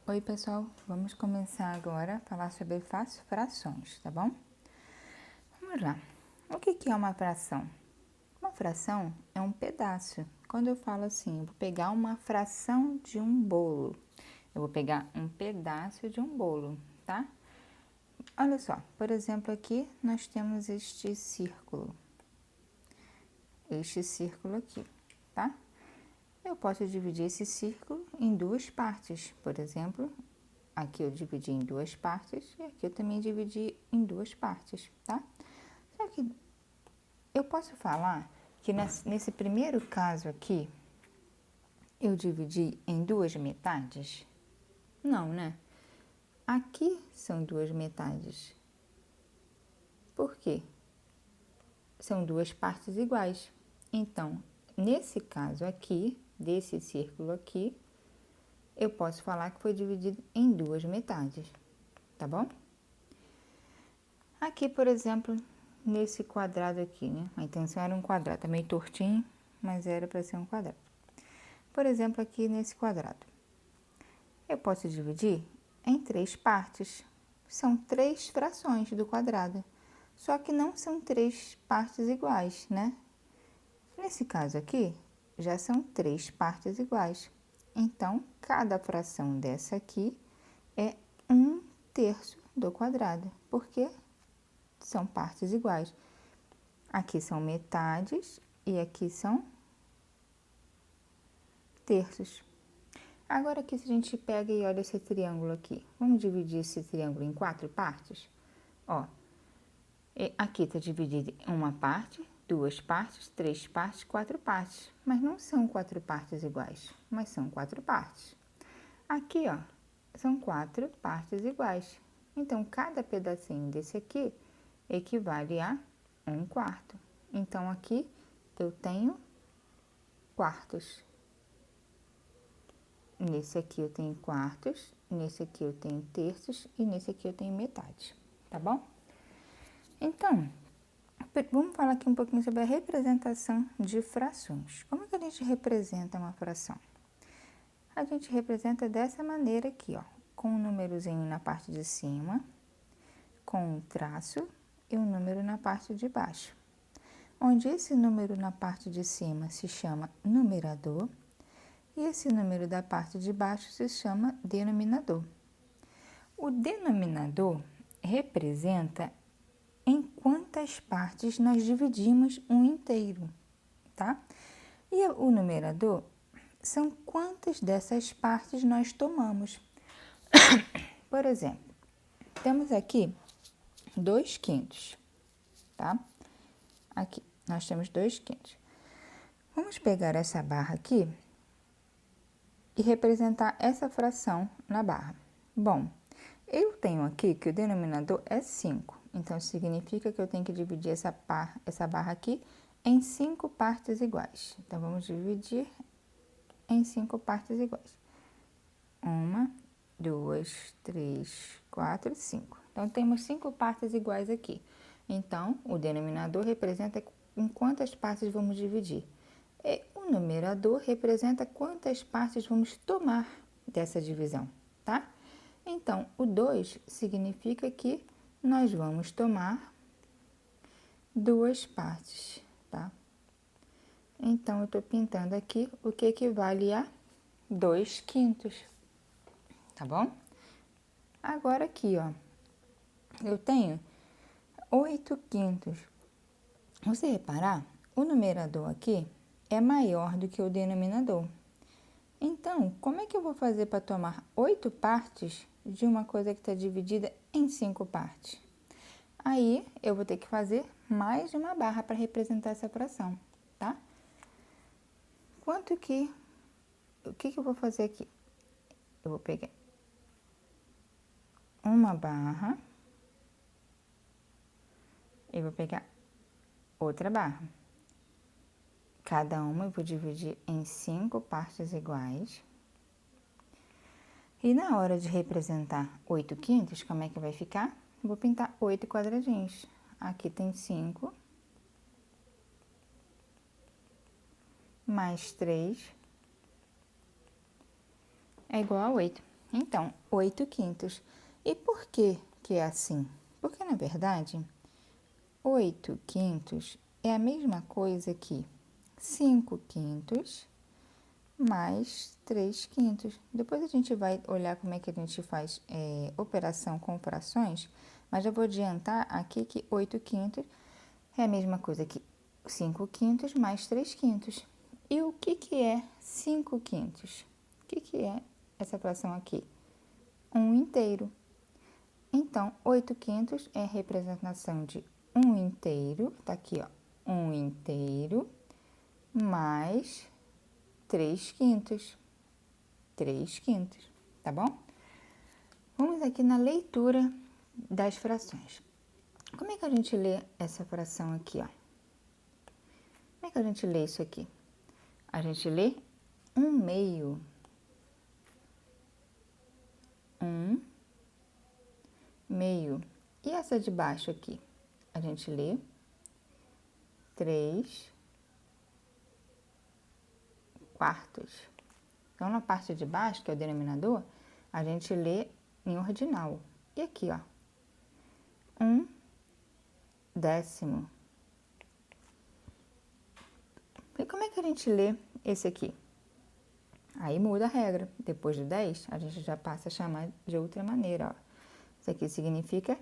Oi pessoal, vamos começar agora a falar sobre frações, tá bom? Vamos lá. O que é uma fração? Uma fração é um pedaço. Quando eu falo assim, eu vou pegar uma fração de um bolo, eu vou pegar um pedaço de um bolo, tá? Olha só, por exemplo, aqui nós temos este círculo aqui, tá? Eu posso dividir esse círculo em duas partes, por exemplo, aqui eu dividi em duas partes e aqui eu também dividi em duas partes, tá? Só que eu posso falar que nesse primeiro caso aqui, eu dividi em duas metades? Não, né? Aqui são duas metades. Por quê? São duas partes iguais. Então, nesse caso aqui, desse círculo aqui, eu posso falar que foi dividido em duas metades, tá bom? Aqui, por exemplo, nesse quadrado aqui, né? A intenção era um quadrado, tá meio tortinho, mas era para ser um quadrado. Por exemplo, aqui nesse quadrado, eu posso dividir em três partes. São três frações do quadrado, só que não são três partes iguais, né? Nesse caso aqui, já são três partes iguais. Então, cada fração dessa aqui é 1/3 do quadrado, porque são partes iguais. Aqui são metades e aqui são terços. Agora aqui, se a gente pega e olha esse triângulo aqui, vamos dividir esse triângulo em 4 partes? Ó, aqui está dividido em uma parte, 2 partes, 3 partes, 4 partes. Mas não são 4 partes iguais, mas são 4 partes. Aqui, ó, são 4 partes iguais. Então, cada pedacinho desse aqui equivale a 1/4. Então, aqui eu tenho quartos. Nesse aqui eu tenho quartos, nesse aqui eu tenho terços e nesse aqui eu tenho metade, tá bom? Então, vamos falar aqui um pouquinho sobre a representação de frações. Como que a gente representa uma fração? A gente representa dessa maneira aqui, ó, com um númerozinho na parte de cima, com um traço e um número na parte de baixo. Onde esse número na parte de cima se chama numerador e esse número da parte de baixo se chama denominador. O denominador representa em quantas partes nós dividimos um inteiro, tá? E o numerador são quantas dessas partes nós tomamos. Por exemplo, temos aqui 2/5, tá? Aqui, nós temos 2/5. Vamos pegar essa barra aqui e representar essa fração na barra. Bom, eu tenho aqui que o denominador é 5, então significa que eu tenho que dividir essa barra aqui em 5 partes iguais. Então, vamos dividir em 5 partes iguais. 1, 2, 3, 4, 5. Então, temos 5 partes iguais aqui. Então, o denominador representa em quantas partes vamos dividir. E o numerador representa quantas partes vamos tomar dessa divisão, tá? Então, o 2 significa que nós vamos tomar 2 partes, tá? Então, eu estou pintando aqui o que equivale a 2/5, tá bom? Agora aqui, ó, eu tenho 8/5. Você reparar, o numerador aqui é maior do que o denominador. Então, como é que eu vou fazer para tomar 8 partes de uma coisa que está dividida em 5 partes? Aí, eu vou ter que fazer mais de uma barra para representar essa fração, tá? O que eu vou fazer aqui? Eu vou pegar uma barra e vou pegar outra barra. Cada uma eu vou dividir em 5 partes iguais. E na hora de representar 8/5, como é que vai ficar? Vou pintar 8 quadradinhos. Aqui tem 5, mais 3 é igual a 8. Então, 8/5. E por que que é assim? Porque, na verdade, 8/5 é a mesma coisa que 5/5 mais 3/5. Depois a gente vai olhar como é que a gente faz operação com frações, mas eu vou adiantar aqui que 8/5 é a mesma coisa que 5/5 mais 3/5. E o que que é 5/5? O que que é essa fração aqui? 1 inteiro. Então, 8/5 é a representação de 1 inteiro, tá aqui, ó, 1 inteiro mais 3/5. 3/5, tá bom? Vamos aqui na leitura das frações. Como é que a gente lê essa fração aqui, ó? Como é que a gente lê isso aqui? A gente lê 1/2. 1/2. E essa de baixo aqui? A gente lê 3/4. Então, na parte de baixo, que é o denominador, a gente lê em ordinal. E aqui, ó, 1/10. E como é que a gente lê esse aqui? Aí muda a regra. Depois do 10, a gente já passa a chamar de outra maneira, ó. Isso aqui significa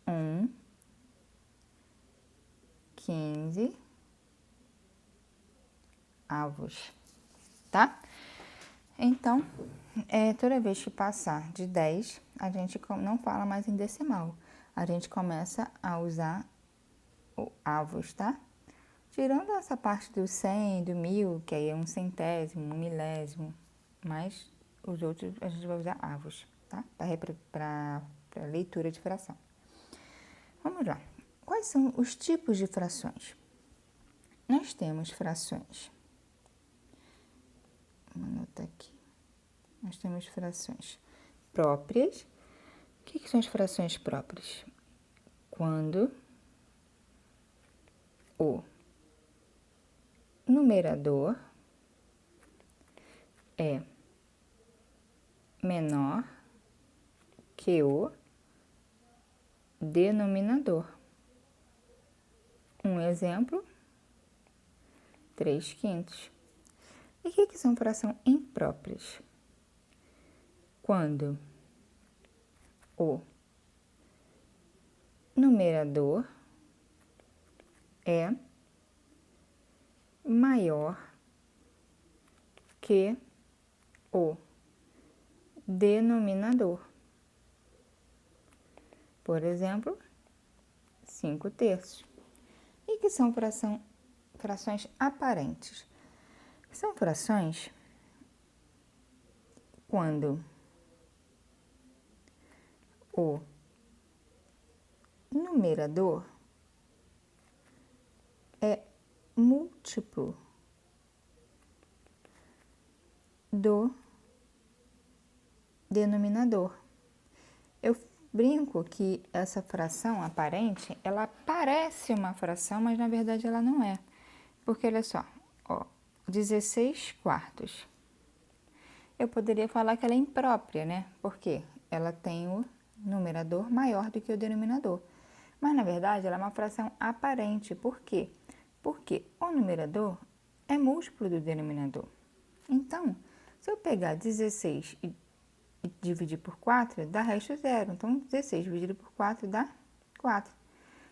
1/15, tá? Então, toda vez que passar de 10, a gente não fala mais em decimal. A gente começa a usar o avos, tá? Tirando essa parte do 100, do 1000, que aí é 1 centésimo, 1 milésimo, mas os outros a gente vai usar avos, tá? Para leitura de fração. Vamos lá. Quais são os tipos de frações? Nós temos frações. Vamos anotar aqui. Nós temos frações próprias. O que são as frações próprias? Quando o numerador é menor que o denominador. Um exemplo, 3/5. E o que são frações impróprias? Quando o numerador é maior que o denominador. Por exemplo, 5/3. E que são frações aparentes? São frações quando o numerador é múltiplo do denominador. Eu brinco que essa fração aparente, ela parece uma fração, mas na verdade ela não é. Porque olha só, ó, 16/4. Eu poderia falar que ela é imprópria, né? Porque ela tem o numerador maior do que o denominador. Mas, na verdade, ela é uma fração aparente. Por quê? Porque o numerador é múltiplo do denominador. Então, se eu pegar 16 e dividir por 4, dá resto zero. Então, 16 dividido por 4 dá 4.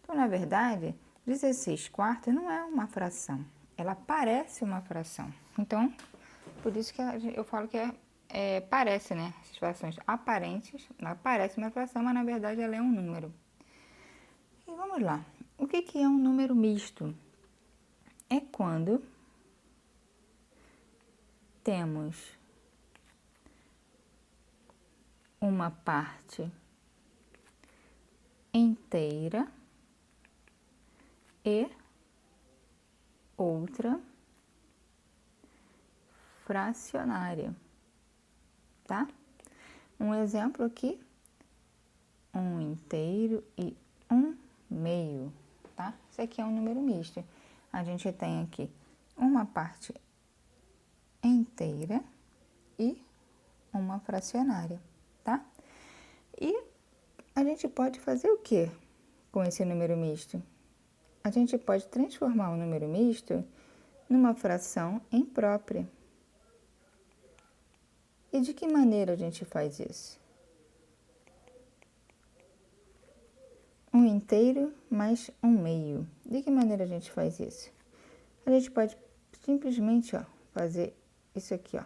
Então, na verdade, 16/4 não é uma fração. Ela parece uma fração. Então, por isso que eu falo que parece, né? Essas frações aparentes, ela parece uma fração, mas na verdade ela é um número. E vamos lá. O que é um número misto? É quando temos uma parte inteira e outra fracionária, tá? Um exemplo aqui, 1 inteiro e 1/2, tá? Isso aqui é um número misto. A gente tem aqui uma parte inteira e uma uma fracionária, tá? E a gente pode fazer o que com esse número misto? A gente pode transformar o número misto numa fração imprópria. E de que maneira a gente faz isso? Um inteiro mais um meio. De que maneira a gente faz isso? A gente pode simplesmente, ó, fazer isso aqui, ó.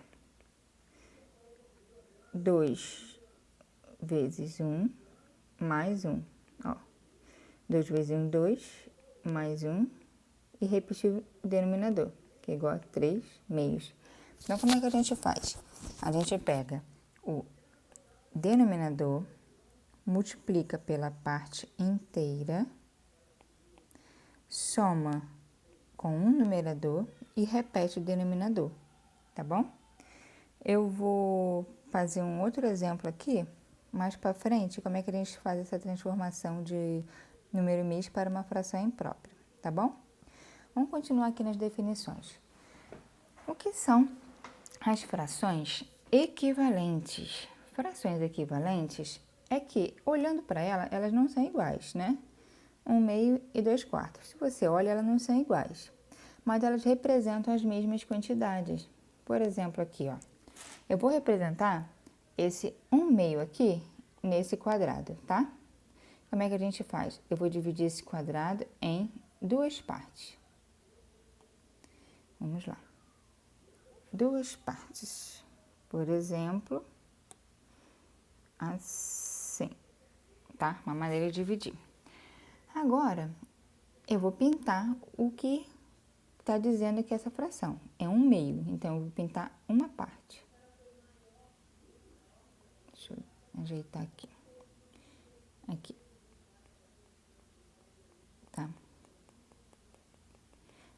2 vezes 1 mais 1, ó. 2 vezes 1, 2, mais 1, e repetir o denominador, que é igual a 3 meios. Então, como é que a gente faz? A gente pega o denominador, multiplica pela parte inteira, soma com um numerador e repete o denominador, tá bom? Eu vou fazer um outro exemplo aqui, mais para frente, como é que a gente faz essa transformação de número misto para uma fração imprópria, tá bom? Vamos continuar aqui nas definições. O que são as frações equivalentes? Frações equivalentes é que, olhando para elas não são iguais, né? 1 meio e 2 quartos. Se você olha, elas não são iguais, mas elas representam as mesmas quantidades. Por exemplo, aqui, ó, eu vou representar esse 1 meio aqui nesse quadrado, tá? Como é que a gente faz? Eu vou dividir esse quadrado em duas partes. Vamos lá. Duas partes. Por exemplo, assim, tá? Uma maneira de dividir. Agora, eu vou pintar o que está dizendo que essa fração é 1 meio. Então, eu vou pintar uma parte. Deixa eu ajeitar aqui. Aqui. Tá?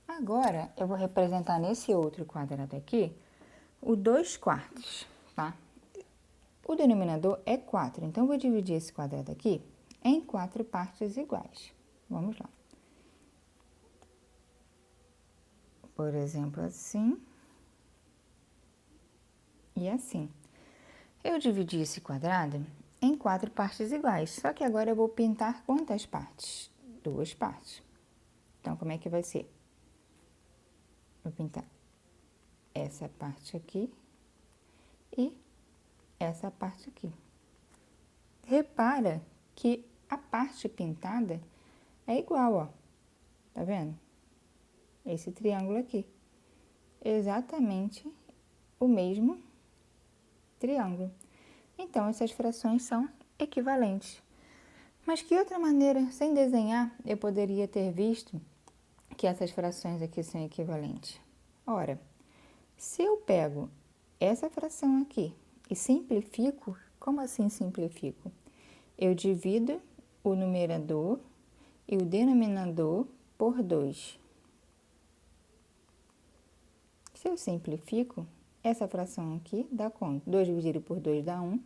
Agora, eu vou representar nesse outro quadrado aqui o 2 quartos, tá? O denominador é 4, então eu vou dividir esse quadrado aqui em 4 partes iguais. Vamos lá. Por exemplo, assim e assim. Eu dividi esse quadrado em 4 partes iguais, só que agora eu vou pintar quantas partes? 2 partes. Então, como é que vai ser? Vou pintar essa parte aqui e essa parte aqui. Repara que a parte pintada é igual, ó. Tá vendo? Esse triângulo aqui. Exatamente o mesmo triângulo. Então, essas frações são equivalentes. Mas que outra maneira, sem desenhar, eu poderia ter visto que essas frações aqui são equivalentes? Ora, se eu pego essa fração aqui e simplifico, como assim simplifico? Eu divido o numerador e o denominador por 2. Se eu simplifico, essa fração aqui dá quanto? 2 dividido por 2 dá 1,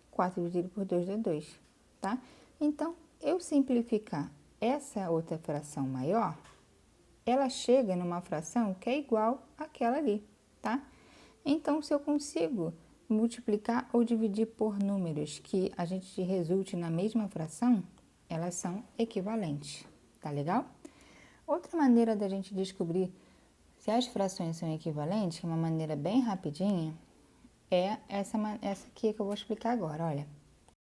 4 dividido por 2 dá 2, tá? Então, eu simplificar essa outra fração maior, ela chega numa fração que é igual àquela ali, tá? Então, se eu consigo multiplicar ou dividir por números que a gente resulte na mesma fração, elas são equivalentes, tá legal? Outra maneira da gente descobrir se as frações são equivalentes, uma maneira bem rapidinha, é essa aqui que eu vou explicar agora, olha.